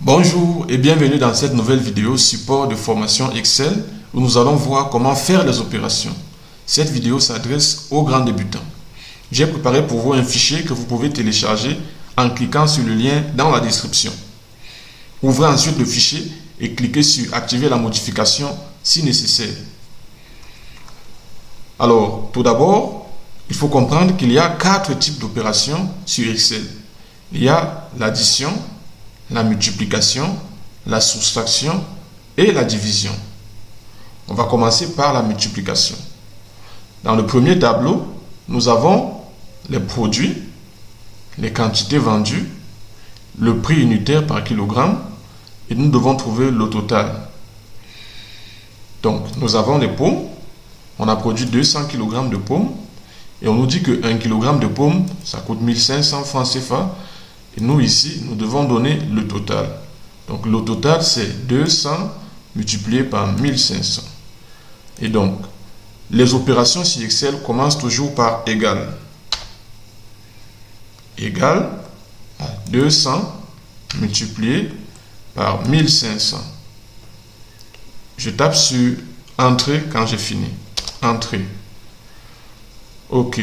Bonjour et bienvenue dans cette nouvelle vidéo support de formation Excel où nous allons voir comment faire les opérations. Cette vidéo s'adresse aux grands débutants. J'ai préparé pour vous un fichier que vous pouvez télécharger en cliquant sur le lien dans la description. Ouvrez ensuite le fichier et cliquez sur activer la modification si nécessaire. Alors, tout d'abord, il faut comprendre qu'il y a 4 types d'opérations sur Excel. Il y a l'addition, la multiplication, la soustraction et la division. On va commencer par la multiplication. Dans le premier tableau, nous avons les produits, les quantités vendues, le prix unitaire par kilogramme et nous devons trouver le total. Donc, nous avons les pommes. On a produit 200 kg de pommes et on nous dit que 1 kg de pommes, ça coûte 1500 francs CFA. Et nous ici, nous devons donner le total. Donc le total, c'est 200 multiplié par 1500. Et donc, les opérations sur Excel commencent toujours par égal. Égal à 200 multiplié par 1500. Je tape sur Entrée quand j'ai fini. Entrée. Ok.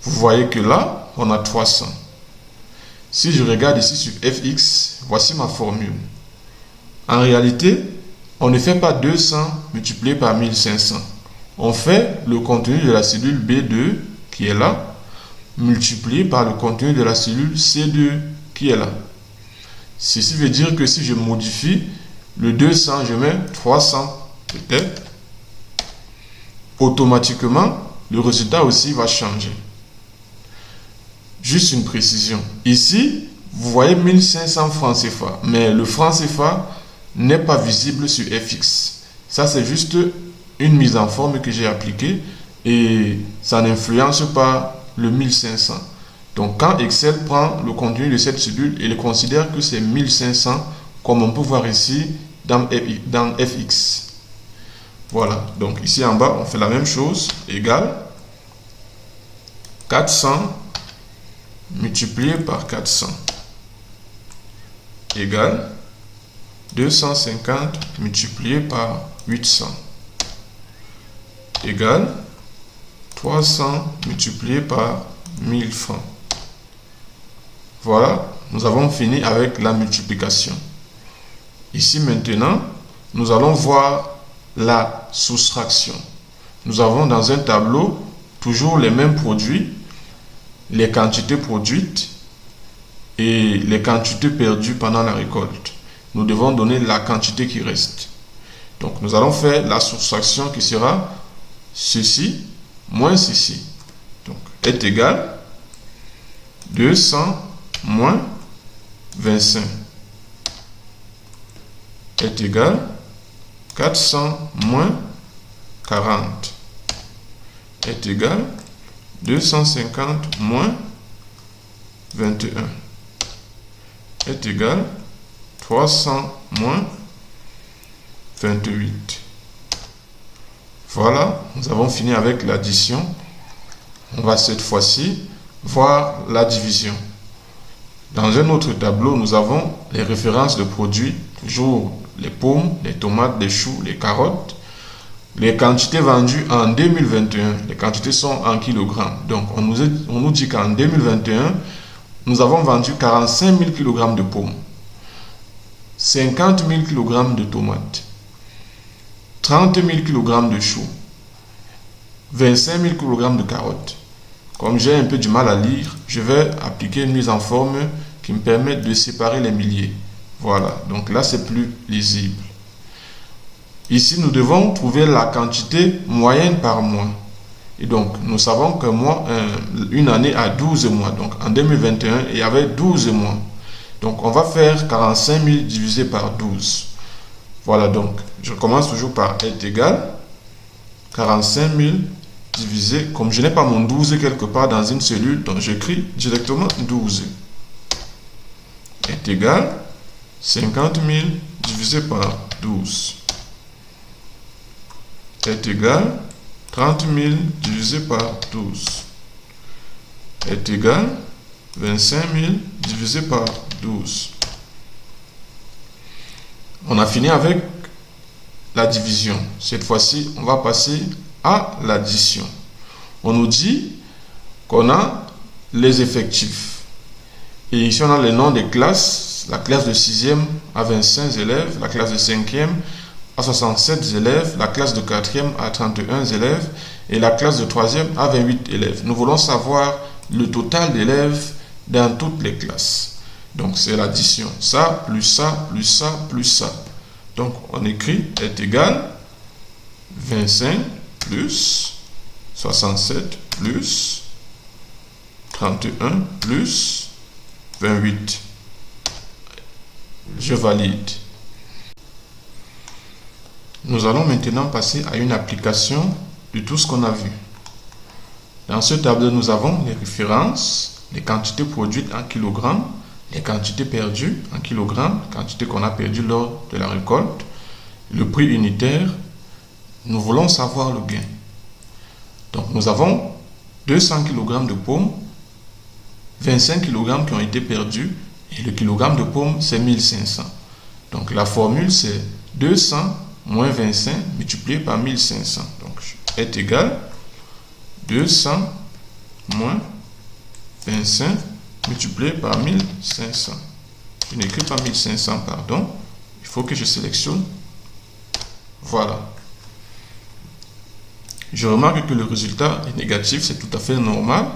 Vous voyez que là, on a 300. Si je regarde ici sur FX, voici ma formule. En réalité, on ne fait pas 200 multiplié par 1500. On fait le contenu de la cellule B2 qui est là, multiplié par le contenu de la cellule C2 qui est là. Ceci veut dire que si je modifie le 200, je mets 300 peut-être, automatiquement, le résultat aussi va changer. Juste une précision. Ici, vous voyez 1500 francs CFA, mais le franc CFA n'est pas visible sur FX. Ça, c'est juste une mise en forme que j'ai appliquée et ça n'influence pas le 1500. Donc, quand Excel prend le contenu de cette cellule, il considère que c'est 1500, comme on peut voir ici dans FX. Voilà. Donc, ici en bas, on fait la même chose. Égal 400 multiplié par 400 égale 250 multiplié par 800 égale 300 multiplié par 1000 francs. Voilà, nous avons fini avec la multiplication. Ici maintenant, nous allons voir la soustraction. Nous avons dans un tableau toujours les mêmes produits, les quantités produites et les quantités perdues pendant la récolte. Nous devons donner la quantité qui reste. Donc, nous allons faire la soustraction qui sera ceci moins ceci. Donc, est égal 200 moins 25 est égal 400 moins 40 est égal 250 moins 21 est égal 300 moins 28. Voilà, nous avons fini avec l'addition. On va cette fois-ci voir la division. Dans un autre tableau, nous avons les références de produits, toujours les pommes, les tomates, les choux, les carottes. Les quantités vendues en 2021, les quantités sont en kilogrammes. Donc, on nous dit qu'en 2021, nous avons vendu 45 000 kg de pommes, 50 000 kg de tomates, 30 000 kg de choux, 25 000 kg de carottes. Comme j'ai un peu du mal à lire, je vais appliquer une mise en forme qui me permet de séparer les milliers. Voilà, donc là, c'est plus lisible. Ici, nous devons trouver la quantité moyenne par mois. Et donc, nous savons que une année a 12 mois. Donc, en 2021, il y avait 12 mois. Donc, on va faire 45 000 divisé par 12. Voilà, donc, je commence toujours par est égal 45 000 divisé, comme je n'ai pas mon 12 quelque part dans une cellule, donc j'écris directement 12. Est égal 50 000 divisé par 12. Est égal 30 000 divisé par 12 est égal 25 000 divisé par 12 On a fini avec la division. Cette fois-ci, on va passer à l'addition. On nous dit qu'on a les effectifs. Et ici, on a les noms des classes. La classe de 6e a 25 élèves, la classe de 5e a 67 élèves, la classe de 4e a 31 élèves et la classe de 3e a 28 élèves. Nous voulons savoir le total d'élèves dans toutes les classes. Donc, c'est l'addition. Ça, plus ça, plus ça, plus ça. Donc, on écrit est égal 25 plus 67 plus 31 plus 28. Je valide. Nous allons maintenant passer à une application de tout ce qu'on a vu. Dans ce tableau, nous avons les références, les quantités produites en kilogrammes, les quantités perdues en kilogrammes, quantités qu'on a perdues lors de la récolte, le prix unitaire. Nous voulons savoir le gain. Donc, nous avons 200 kg de pommes, 25 kg qui ont été perdus, et le kilogramme de pommes, c'est 1500. Donc, la formule, c'est 200 moins 25 multiplié par 1500. Donc, est égal 200 moins 25 multiplié par 1500. Je n'écris pas 1500, pardon. Il faut que je sélectionne. Voilà. Je remarque que le résultat est négatif, c'est tout à fait normal.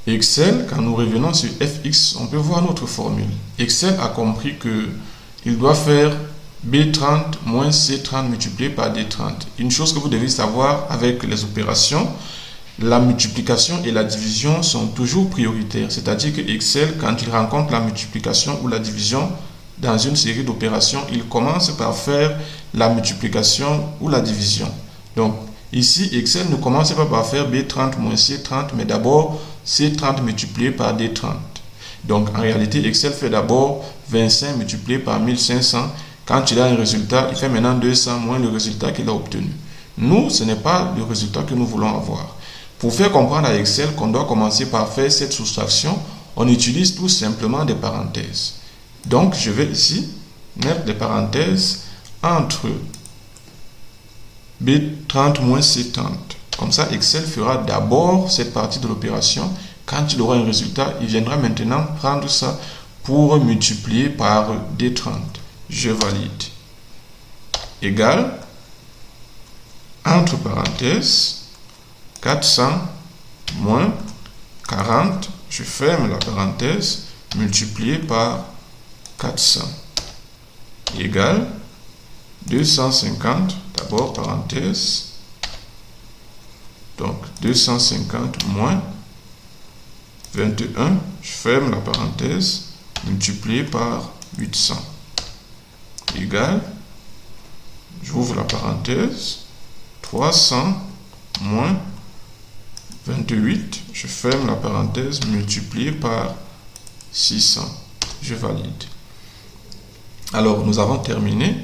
Excel, quand nous revenons sur fx, on peut voir notre formule. Excel a compris qu'il doit faire B30 moins C30 multiplié par D30. Une chose que vous devez savoir avec les opérations, la multiplication et la division sont toujours prioritaires. C'est-à-dire que Excel, quand il rencontre la multiplication ou la division dans une série d'opérations, il commence par faire la multiplication ou la division. Donc, ici, Excel ne commence pas par faire B30 moins C30, mais d'abord C30 multiplié par D30. Donc, en réalité, Excel fait d'abord 25 multiplié par 1500. Quand il a un résultat, il fait maintenant 200 moins le résultat qu'il a obtenu. Nous, ce n'est pas le résultat que nous voulons avoir. Pour faire comprendre à Excel qu'on doit commencer par faire cette soustraction, on utilise tout simplement des parenthèses. Donc, je vais ici mettre des parenthèses entre B30 moins C30. Comme ça, Excel fera d'abord cette partie de l'opération. Quand il aura un résultat, il viendra maintenant prendre ça pour multiplier par D30. Je valide. Égal, entre parenthèses, 400 moins 40, je ferme la parenthèse, multiplié par 400. Égal, 250, d'abord parenthèse, donc 250 moins 21, je ferme la parenthèse, multiplié par 800. Égal, j'ouvre la parenthèse, 300 moins 28, je ferme la parenthèse, multiplié par 600. Je valide. Alors, nous avons terminé.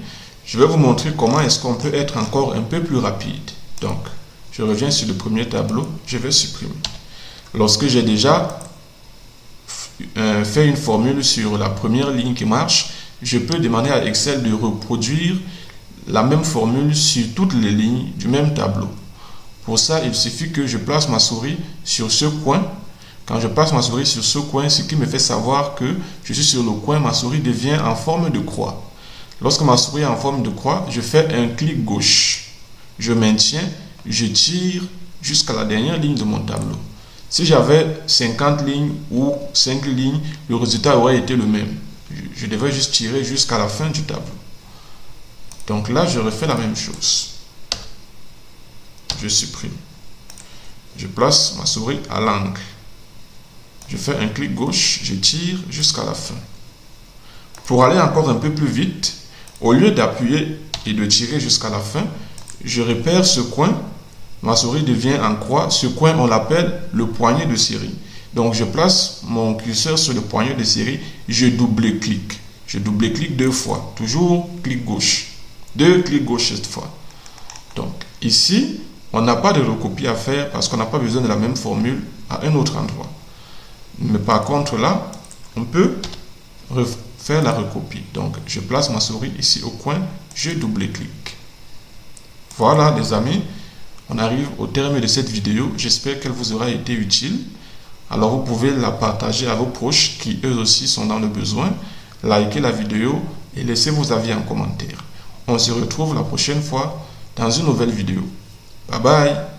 Je vais vous montrer comment est-ce qu'on peut être encore un peu plus rapide. Donc, je reviens sur le premier tableau, je vais supprimer. Lorsque j'ai déjà fait une formule sur la première ligne qui marche, je peux demander à Excel de reproduire la même formule sur toutes les lignes du même tableau. Pour ça, il suffit que je place ma souris sur ce coin. Quand je place ma souris sur ce coin, ce qui me fait savoir que je suis sur le coin, ma souris devient en forme de croix. Lorsque ma souris est en forme de croix, je fais un clic gauche. Je maintiens, je tire jusqu'à la dernière ligne de mon tableau. Si j'avais 50 lignes ou 5 lignes, le résultat aurait été le même. Je devais juste tirer jusqu'à la fin du tableau. Donc là, je refais la même chose. Je supprime. Je place ma souris à l'angle. Je fais un clic gauche, je tire jusqu'à la fin. Pour aller encore un peu plus vite, au lieu d'appuyer et de tirer jusqu'à la fin, je repère ce coin. Ma souris devient en croix. Ce coin, on l'appelle le poignet de série. Donc, je place mon curseur sur le poignet de série. Je double-clique. Je double-clique 2 fois. Toujours clic gauche. 2 clics gauche cette fois. Donc, ici, on n'a pas de recopie à faire parce qu'on n'a pas besoin de la même formule à un autre endroit. Mais par contre, là, on peut faire la recopie. Donc, je place ma souris ici au coin, je double-clique. Voilà les amis, on arrive au terme de cette vidéo. J'espère qu'elle vous aura été utile. Alors, vous pouvez la partager à vos proches qui eux aussi sont dans le besoin. Likez la vidéo et laissez vos avis en commentaire. On se retrouve la prochaine fois dans une nouvelle vidéo. Bye bye.